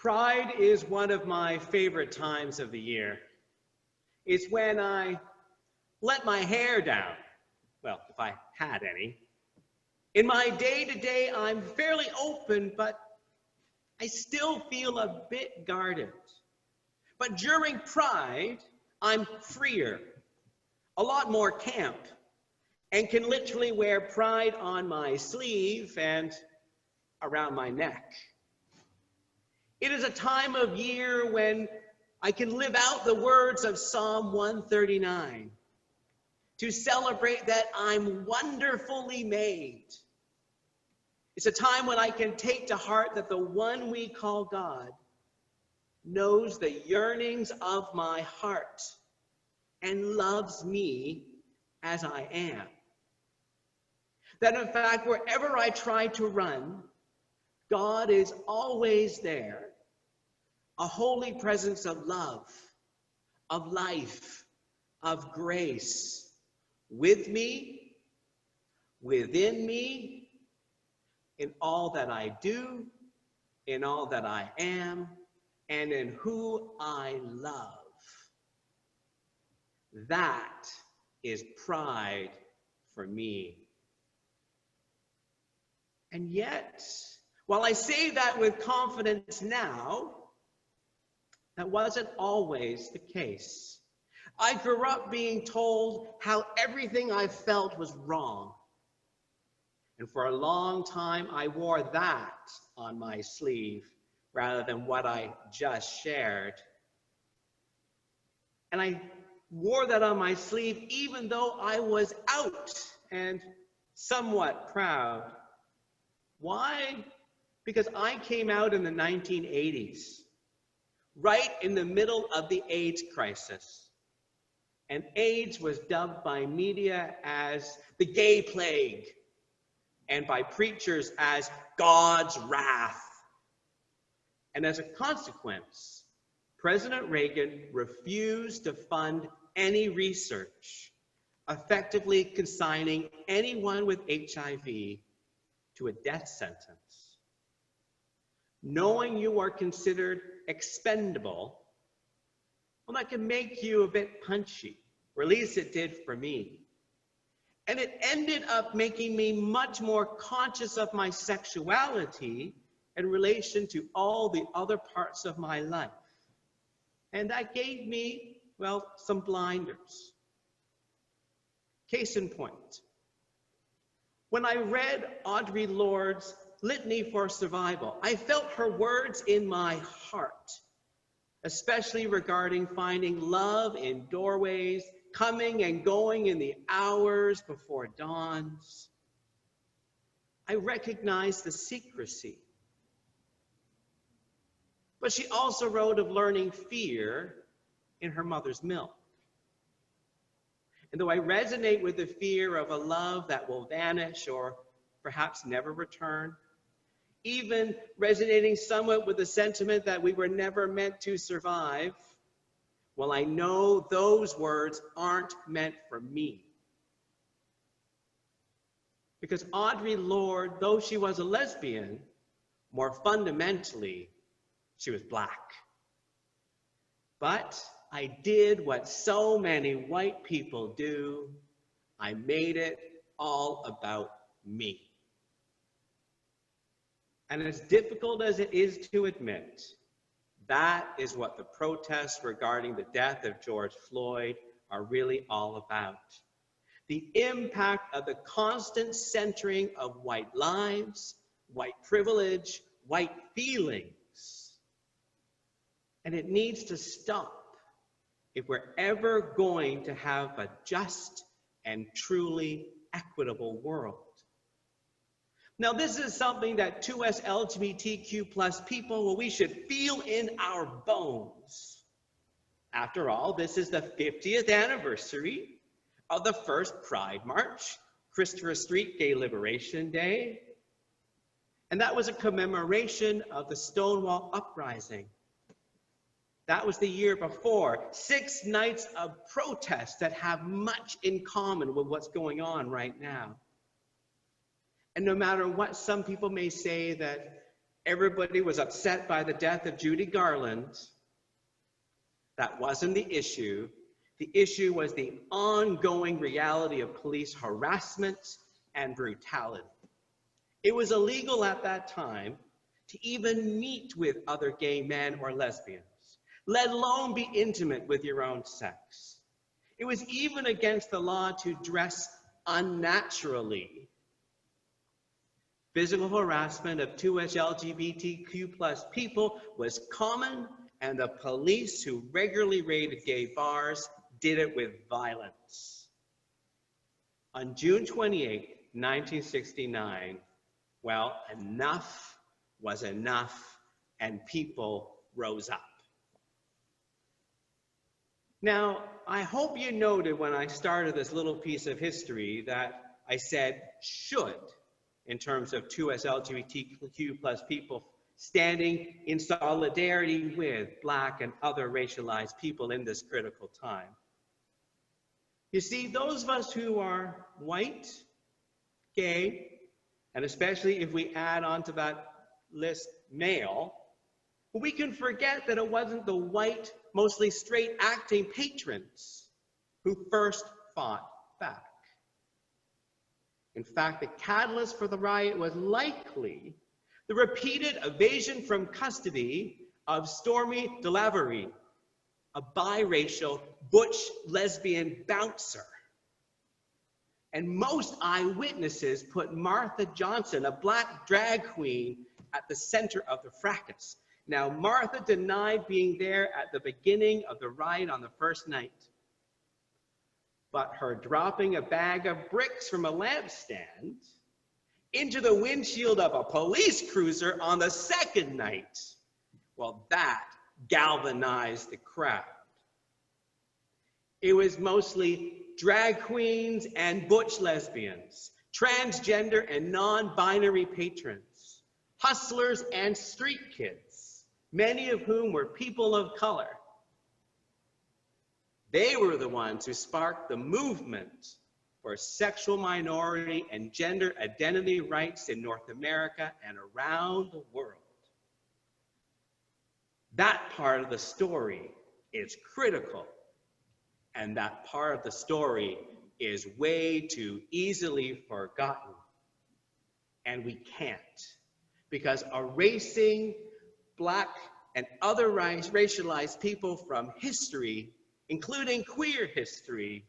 Pride is one of my favorite times of the year. It's when I let my hair down. Well, if I had any. In my day-to-day, I'm fairly open, but I still feel a bit guarded. But during Pride, I'm freer, a lot more camp, and can literally wear pride on my sleeve and around my neck. It is a time of year when I can live out the words of Psalm 139 to celebrate that I'm wonderfully made. It's a time when I can take to heart that the one we call God knows the yearnings of my heart and loves me as I am. That in fact, wherever I try to run, God is always there, a holy presence of love, of life, of grace, with me, within me, in all that I do, in all that I am, and in who I love. That is pride for me. And yet, while I say that with confidence now, that wasn't always the case. I grew up being told how everything I felt was wrong. And for a long time, I wore that on my sleeve rather than what I just shared. And I wore that on my sleeve even though I was out and somewhat proud. Why? Because I came out in the 1980s, right in the middle of the AIDS crisis. And AIDS was dubbed by media as the gay plague, and by preachers as God's wrath. And as a consequence, President Reagan refused to fund any research, effectively consigning anyone with HIV to a death sentence. Knowing you are considered expendable, well, that can make you a bit punchy, or at least it did for me. And it ended up making me much more conscious of my sexuality in relation to all the other parts of my life. And that gave me, well, some blinders. Case in point, when I read Audre Lorde's Litany for Survival, I felt her words in my heart, especially regarding finding love in doorways, coming and going in the hours before dawns. I recognized the secrecy. But she also wrote of learning fear in her mother's milk. And though I resonate with the fear of a love that will vanish or perhaps never return, even resonating somewhat with the sentiment that we were never meant to survive, well, I know those words aren't meant for me. Because Audre Lorde, though she was a lesbian, more fundamentally, she was Black. But I did what so many white people do. I made it all about me. And as difficult as it is to admit, that is what the protests regarding the death of George Floyd are really all about. The impact of the constant centering of white lives, white privilege, white feelings. And it needs to stop if we're ever going to have a just and truly equitable world. Now, this is something that to us LGBTQ+ people, well, we should feel in our bones. After all, this is the 50th anniversary of the first Pride March, Christopher Street Gay Liberation Day. And that was a commemoration of the Stonewall Uprising. That was the year before. 6 nights of protest that have much in common with what's going on right now. And no matter what some people may say, that everybody was upset by the death of Judy Garland. That wasn't the issue. The issue was the ongoing reality of police harassment and brutality. It was illegal at that time to even meet with other gay men or lesbians, let alone be intimate with your own sex. It was even against the law to dress unnaturally. Physical harassment of 2S LGBTQ+ people was common, and the police who regularly raided gay bars did it with violence. On June 28, 1969, well, enough was enough, and people rose up. Now, I hope you noted when I started this little piece of history that I said should, in terms of 2S LGBTQ+ people standing in solidarity with Black and other racialized people in this critical time. You see, those of us who are white, gay, and especially if we add onto that list male, we can forget that it wasn't the white, mostly straight acting patrons who first fought back. In fact, the catalyst for the riot was likely the repeated evasion from custody of Stormy DeLavery, a biracial butch lesbian bouncer. And most eyewitnesses put Martha Johnson, a Black drag queen, at the center of the fracas. Now, Martha denied being there at the beginning of the riot on the first night, but her dropping a bag of bricks from a lampstand into the windshield of a police cruiser on the second night, well, that galvanized the crowd. It was mostly drag queens and butch lesbians, transgender and non-binary patrons, hustlers and street kids, many of whom were people of color. They were the ones who sparked the movement for sexual minority and gender identity rights in North America and around the world. That part of the story is critical, and that part of the story is way too easily forgotten. And we can't, because erasing Black and other racialized people from history, including queer history,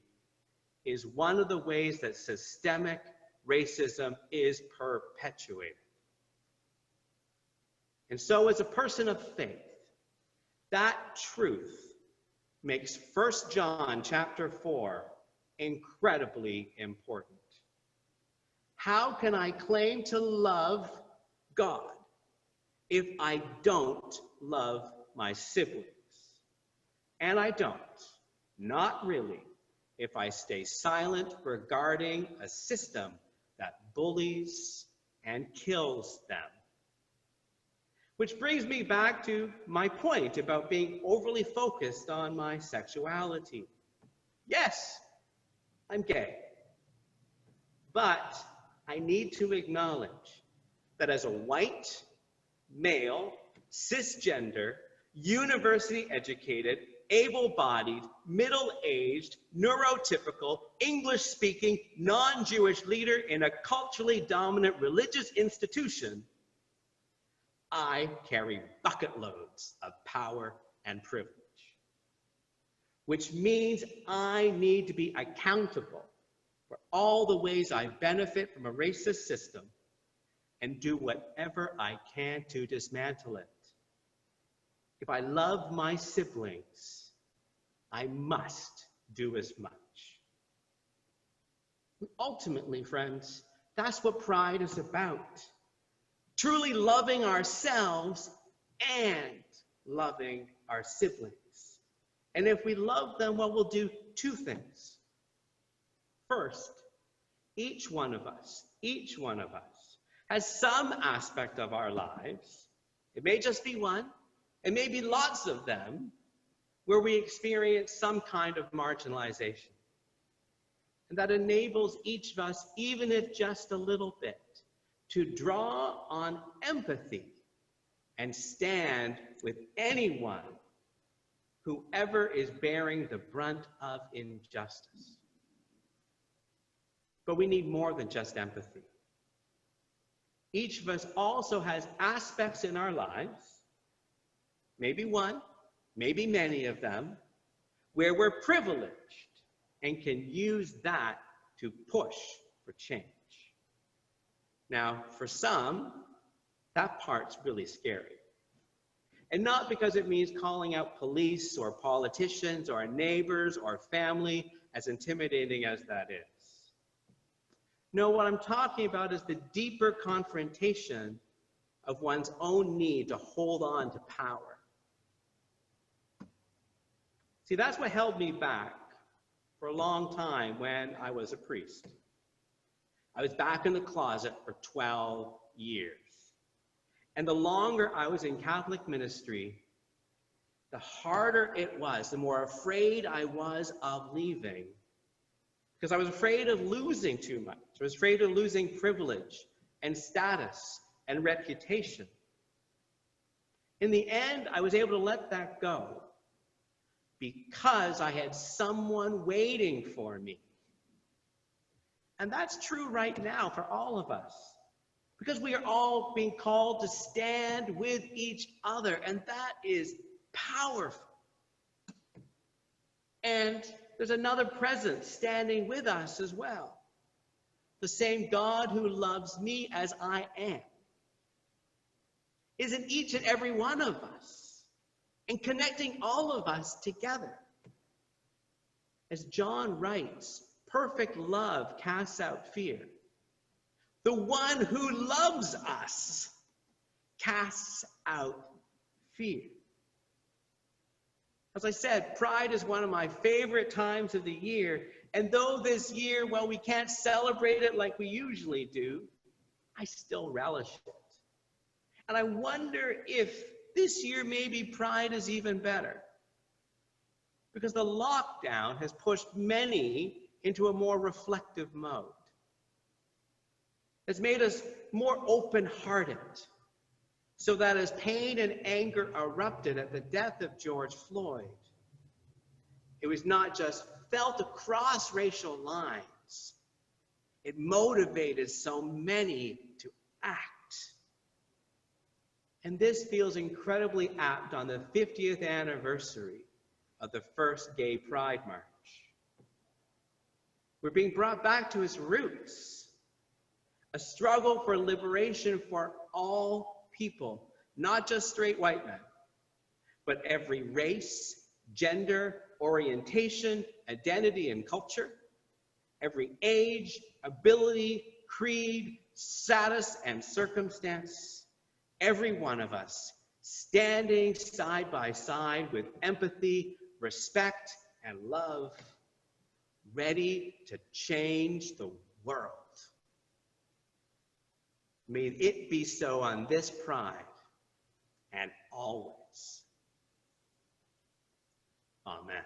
is one of the ways that systemic racism is perpetuated. And so as a person of faith, that truth makes 1 John chapter 4 incredibly important. How can I claim to love God if I don't love my siblings? And I don't, not really, if I stay silent regarding a system that bullies and kills them. Which brings me back to my point about being overly focused on my sexuality. Yes, I'm gay. But I need to acknowledge that as a white, male, cisgender, university-educated, able-bodied, middle-aged, neurotypical, English-speaking, non-Jewish leader in a culturally dominant religious institution, I carry bucket loads of power and privilege, which means I need to be accountable for all the ways I benefit from a racist system and do whatever I can to dismantle it. If I love my siblings, I must do as much. Ultimately, friends, that's what pride is about. Truly loving ourselves and loving our siblings. And if we love them, well, we'll do two things. First, each one of us has some aspect of our lives, it may just be one, it may be lots of them, where we experience some kind of marginalization. And that enables each of us, even if just a little bit, to draw on empathy and stand with anyone whoever is bearing the brunt of injustice. But we need more than just empathy. Each of us also has aspects in our lives, maybe one, maybe many of them, where we're privileged and can use that to push for change. Now, for some, that part's really scary. And not because it means calling out police or politicians or neighbors or family, as intimidating as that is. No, what I'm talking about is the deeper confrontation of one's own need to hold on to power. See, that's what held me back for a long time when I was a priest. I was back in the closet for 12 years. And the longer I was in Catholic ministry, the harder it was, the more afraid I was of leaving. Because I was afraid of losing too much. I was afraid of losing privilege and status and reputation. In the end, I was able to let that go because I had someone waiting for me. And that's true right now for all of us. Because we are all being called to stand with each other, and that is powerful. And there's another presence standing with us as well. The same God who loves me as I am is in each and every one of us and connecting all of us together. As John writes, perfect love casts out fear. The one who loves us casts out fear. As I said, Pride is one of my favorite times of the year. And though this year, well, we can't celebrate it like we usually do, I still relish it. And I wonder if this year maybe Pride is even better. Because the lockdown has pushed many into a more reflective mode. It's made us more open-hearted, so that as pain and anger erupted at the death of George Floyd, it was not just felt across racial lines, it motivated so many to act. And this feels incredibly apt on the 50th anniversary of the first Gay Pride March. We're being brought back to its roots. A struggle for liberation for all people, not just straight white men, but every race, gender, orientation, identity, and culture, every age, ability, creed, status, and circumstance, every one of us standing side by side with empathy, respect, and love, ready to change the world. May it be so on this Pride and always. Amen.